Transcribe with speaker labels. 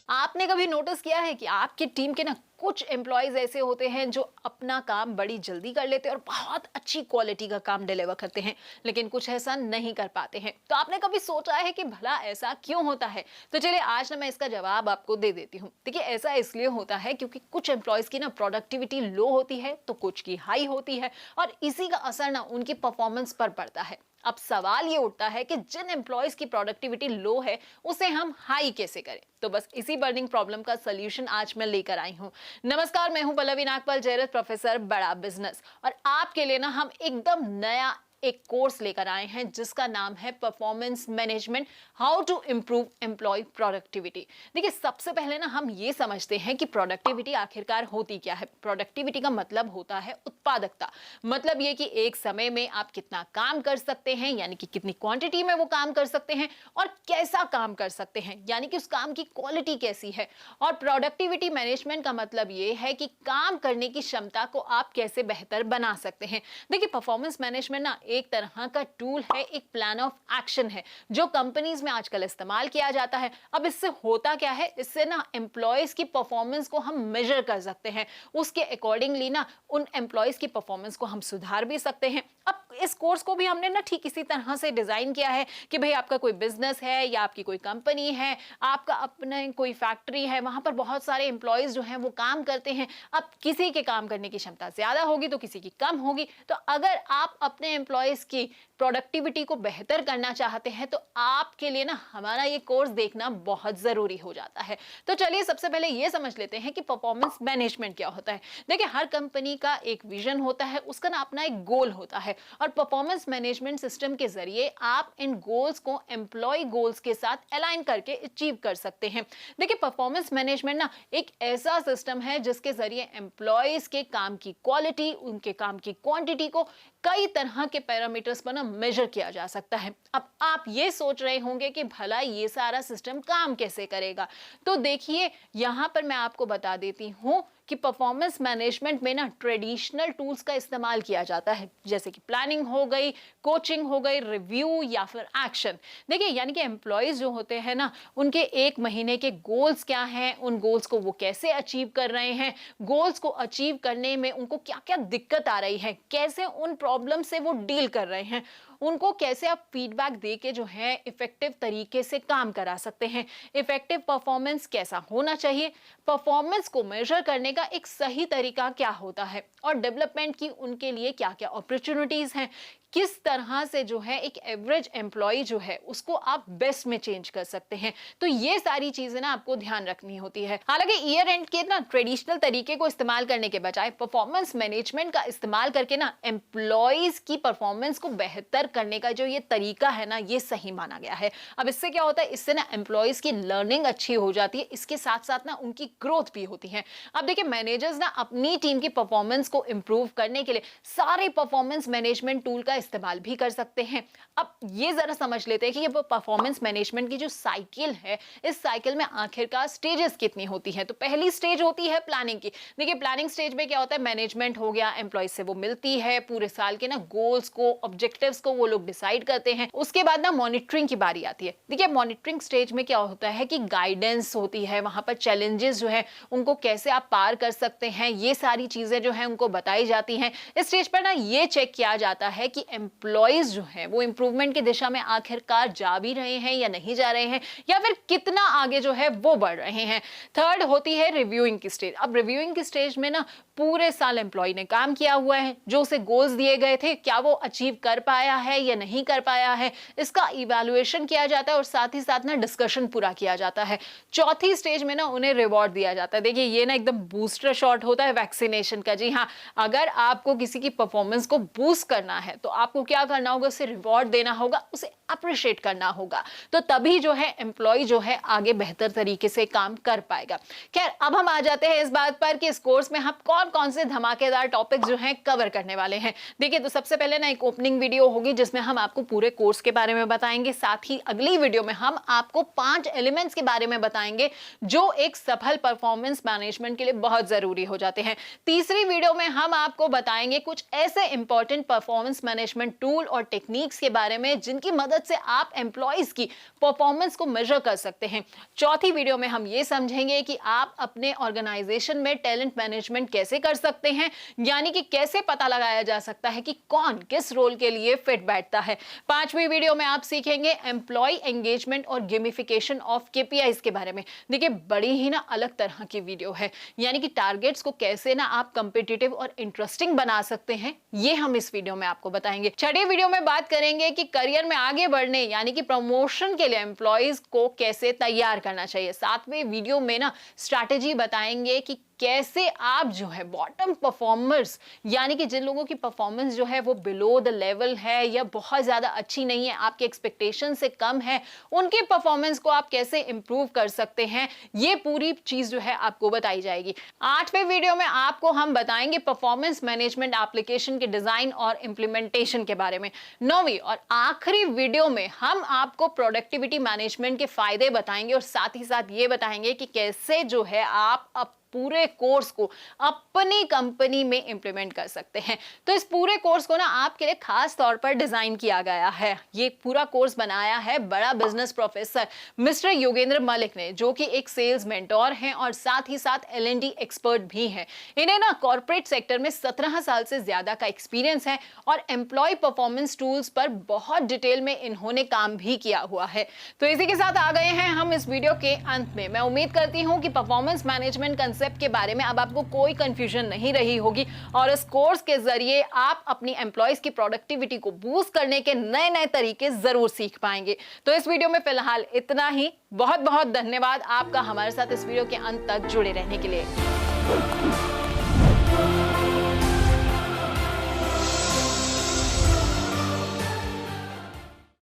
Speaker 1: आपने कभी नोटिस किया है कि आपकी टीम के ना कुछ एम्प्लॉयज ऐसे होते हैं जो अपना काम बड़ी जल्दी कर लेते हैं और बहुत अच्छी क्वालिटी का काम डिलीवर करते हैं, लेकिन कुछ ऐसा नहीं कर पाते हैं। तो आपने कभी सोचा है कि भला ऐसा क्यों होता है? तो चलिए आज ना मैं इसका जवाब आपको दे देती हूँ। देखिए, ऐसा इसलिए होता है क्योंकि कुछ एम्प्लॉयज की ना प्रोडक्टिविटी लो होती है तो कुछ की हाई होती है, और इसी का असर ना उनकी परफॉर्मेंस पर पड़ता है। अब सवाल ये उठता है कि जिन एम्प्लॉयज की प्रोडक्टिविटी लो है उसे हम हाई कैसे करें। तो बस इसी बर्निंग प्रॉब्लम का सोल्यूशन आज मैं लेकर आई हूँ। नमस्कार, मैं हूं पल्लवी नागपाल जयरथ, प्रोफेसर बड़ा बिजनेस, और आपके लिए ना हम एकदम नया एक कोर्स लेकर आए हैं जिसका नाम है performance management, how to improve employ productivity. देखिए, सबसे पहले ना हम ये समझते हैं कि प्रोडक्टिविटी आखिरकार होती क्या है। प्रोडक्टिविटी का मतलब होता है उत्पादकता। मतलब ये कि एक समय में आप कितना काम कर सकते हैं, यानी कि कितनी क्वांटिटी में वो काम कर सकते हैं, और कैसा काम कर सकते हैं, यानी कि उस काम की क्वालिटी कैसी है। और प्रोडक्टिविटी मैनेजमेंट का मतलब ये है कि काम करने की क्षमता को आप कैसे बेहतर बना सकते हैं। देखिए, परफॉर्मेंस मैनेजमेंट ना एक तरह का टूल है, एक प्लान ऑफ एक्शन है जो कंपनीज में आजकल इस्तेमाल किया जाता है। अब इससे होता क्या है, इससे ना एम्प्लॉयज की परफॉर्मेंस को हम मेजर कर सकते हैं, उसके अकॉर्डिंगली ना उन एम्प्लॉयज की परफॉर्मेंस को हम सुधार भी सकते हैं। अब इस कोर्स को भी हमने ना ठीक इसी तरह से डिजाइन किया है कि भाई आपका कोई बिजनेस है या आपकी कोई कंपनी है, आपका अपना कोई फैक्ट्री है, वहां पर बहुत सारे एम्प्लॉयज जो हैं वो काम करते हैं। अब किसी के काम करने की क्षमता ज्यादा होगी तो किसी की कम होगी। तो अगर आप अपने एम्प्लॉयज की प्रोडक्टिविटी को बेहतर करना चाहते हैं तो आपके लिए ना हमारा ये कोर्स देखना बहुत जरूरी हो जाता है। तो चलिए सबसे पहले ये समझ लेते हैं कि परफॉर्मेंस मैनेजमेंट क्या होता है। देखिए, हर कंपनी का एक विजन होता है, उसका ना अपना एक गोल होता है, और परफॉर्मेंस मैनेजमेंट सिस्टम के जरिए आप इन गोल्स को एम्प्लॉय गोल्स के साथ अलाइन करके अचीव कर सकते हैं। देखिए, परफॉर्मेंस मैनेजमेंट ना एक ऐसा सिस्टम है जिसके जरिए एम्प्लॉयज के काम की क्वालिटी, उनके काम की क्वांटिटी को कई तरह के पैरामीटर्स पर ना मेजर किया जा सकता है। अब आप ये सोच रहे होंगे कि भला ये सारा सिस्टम काम कैसे करेगा। तो देखिए, यहां पर मैं आपको बता देती हूं कि परफॉर्मेंस मैनेजमेंट में ना ट्रेडिशनल टूल्स का इस्तेमाल किया जाता है, जैसे कि प्लानिंग हो गई, कोचिंग हो गई, रिव्यू या फिर एक्शन। देखिए, यानी कि एम्प्लॉयज जो होते हैं ना, उनके एक महीने के गोल्स क्या हैं, उन गोल्स को वो कैसे अचीव कर रहे हैं, गोल्स को अचीव करने में उनको क्या क्या दिक्कत आ रही है, कैसे उन प्रॉब्लम से वो डील कर रहे हैं, उनको कैसे आप फीडबैक दे के जो है इफेक्टिव तरीके से काम करा सकते हैं, इफेक्टिव परफॉर्मेंस कैसा होना चाहिए, परफॉर्मेंस को मेजर करने का एक सही तरीका क्या होता है, और डेवलपमेंट की उनके लिए क्या क्या अपॉर्चुनिटीज हैं, किस तरह से जो है एक एवरेज एम्प्लॉय जो है उसको आप बेस्ट में चेंज कर सकते हैं। तो ये सारी चीजें ना आपको ध्यान रखनी होती है। हालांकि ईयर एंड के ना ट्रेडिशनल तरीके को इस्तेमाल करने के बजाय परफॉर्मेंस मैनेजमेंट का इस्तेमाल करके ना एम्प्लॉयज की परफॉर्मेंस को बेहतर करने का जो ये तरीका है ना, ये सही माना गया है। अब इससे क्या होता है, इससे ना एम्प्लॉयज की लर्निंग अच्छी हो जाती है, इसके साथ साथ ना उनकी ग्रोथ भी होती है। अब देखिए, मैनेजर्स ना अपनी टीम की परफॉर्मेंस को इंप्रूव करने के लिए सारे परफॉर्मेंस मैनेजमेंट टूल का इस्तेमाल भी कर सकते हैं। अब ये जरा समझ लेते हैं कि ये परफॉर्मेंस मैनेजमेंट की जो साइकिल है, इस साइकिल में आखिरकार स्टेजेस कितनी होती है। तो पहली स्टेज होती है प्लानिंग की। देखिए, प्लानिंग स्टेज में क्या होता है, मैनेजमेंट हो गया, एम्प्लॉयज से वो मिलती है, पूरे साल के ना गोल्स को, ऑब्जेक्टिव्स को वो लोग डिसाइड करते हैं। उसके बाद ना मॉनिटरिंग की बारी आती है। देखिए, मॉनिटरिंग स्टेज में क्या होता है कि गाइडेंस होती है, वहां पर चैलेंजेस जो है उनको कैसे आप पार कर सकते हैं, ये सारी चीजें जो है उनको बताई जाती हैं। इस स्टेज पर ना ये चेक किया जाता है कि एम्प्लॉयज जो है वो इंप्रूवमेंट की दिशा में आखिरकार जा भी रहे हैं या नहीं जा रहे हैं, या फिर कितना आगे जो है वो बढ़ रहे हैं। थर्ड होती है रिव्यूइंग की स्टेज। अब रिव्यूइंग की स्टेज में ना पूरे साल एम्प्लॉय ने काम किया हुआ है, जो उसे गोल्स दिए गए थे क्या वो अचीव कर पाया है या नहीं कर पाया है, इसका इवैल्यूएशन किया जाता है, और साथ ही साथ ना डिस्कशन पूरा किया जाता है। चौथी स्टेज में ना उन्हें रिवॉर्ड दिया जाता है। देखिए, ये ना एकदम बूस्टर शॉट होता है वैक्सीनेशन का। जी हाँ, अगर आपको किसी की परफॉर्मेंस को बूस्ट करना है तो आपको क्या करना होगा, उसे रिवॉर्ड देना होगा, उसे अप्रिशिएट करना होगा। तो तभी जो है एम्प्लॉय जो है आगे बेहतर तरीके से काम कर पाएगा। खैर, अब हम आ जाते हैं इस बात पर कि इस कोर्स में हम कौन कौन से धमाकेदार टॉपिक जो हैं कवर करने वाले हैं। देखिए, तो सबसे पहले ना एक ओपनिंग वीडियो होगी जिसमें हम आपको पूरे कोर्स के बारे में बताएंगे। साथ ही अगली वीडियो में हम आपको 5 एलिमेंट्स के बारे में बताएंगे जो एक सफल परफॉर्मेंस मैनेजमेंट के लिए बहुत जरूरी हो जाते हैं। तीसरी वीडियो में हम आपको बताएंगे कुछ ऐसे इंपॉर्टेंट परफॉर्मेंस मैनेजमेंट टूल और टेक्निक्स के बारे में जिनकी मदद से आप एम्प्लॉइज की परफॉर्मेंस को मेजर कर सकते हैं। चौथी वीडियो में हम ये समझेंगे कि आप अपने ऑर्गेनाइजेशन में टैलेंट मैनेजमेंट कैसे कर सकते हैं, यानी कि कैसे पता लगाया जा सकता है कि कौन किस रोल के लिए फिट बैठता है। पांचवी वीडियो में आप सीखेंगे एम्प्लॉय एंगेजमेंट और गेमिफिकेशन ऑफ केपीआईज के बारे में। देखिए, बड़ी ही ना अलग तरह की वीडियो है, यानी कि टारगेट्स को कैसे ना आप कॉम्पिटिटिव और इंटरेस्टिंग बना सकते हैं, ये हम इस वीडियो में आपको बताएंगे। छठी वीडियो में बात करेंगे कि करियर में आगे बढ़ने यानी कि प्रमोशन के लिए एम्प्लॉइज को कैसे तैयार करना चाहिए। सातवें वीडियो में ना स्ट्रैटेजी बताएंगे कि कैसे आप जो है बॉटम परफॉर्मर्स यानी कि जिन लोगों की परफॉर्मेंस जो है वो बिलो द लेवल है या बहुत ज्यादा अच्छी नहीं है, आपके एक्सपेक्टेशन से कम है, उनकी परफॉर्मेंस को आप कैसे इंप्रूव कर सकते हैं, ये पूरी चीज जो है आपको बताई जाएगी। आठवें वीडियो में आपको हम बताएंगे परफॉर्मेंस मैनेजमेंट एप्लीकेशन के डिजाइन और इंप्लीमेंटेशन के बारे में। नौवीं और आखिरी वीडियो में हम आपको प्रोडक्टिविटी मैनेजमेंट के फायदे बताएंगे और साथ ही साथ ये बताएंगे कि कैसे जो है आप पूरे कोर्स को अपनी कंपनी में इंप्लीमेंट कर सकते हैं। तो इस पूरे कोर्स को ना आपके लिए खास तौर पर डिजाइन किया गया है। ये पूरा कोर्स बनाया है बड़ा business professor mister Yogendra Malik ने, जो कि एक सेल्स मेंटोर हैं और साथ ही साथ L&D एक्सपर्ट भी हैं। इन्हें ना कॉर्पोरेट सेक्टर में 17 साल से ज्यादा का एक्सपीरियंस है और एम्प्लॉय परफॉर्मेंस टूल्स पर बहुत डिटेल में इन्होंने काम भी किया हुआ है। तो इसी के साथ आ गए हैं हम इस वीडियो के अंत में। मैं उम्मीद करती हूँ कि परफॉर्मेंस मैनेजमेंट के बारे में अब आपको कोई कंफ्यूजन नहीं रही होगी और इस कोर्स के जरिए आप अपनी एम्प्लॉइज की प्रोडक्टिविटी को बूस्ट करने के नए नए तरीके जरूर सीख पाएंगे। तो इस वीडियो में फिलहाल इतना ही। बहुत बहुत धन्यवाद आपका हमारे साथ इस वीडियो के अंत तक जुड़े रहने के लिए।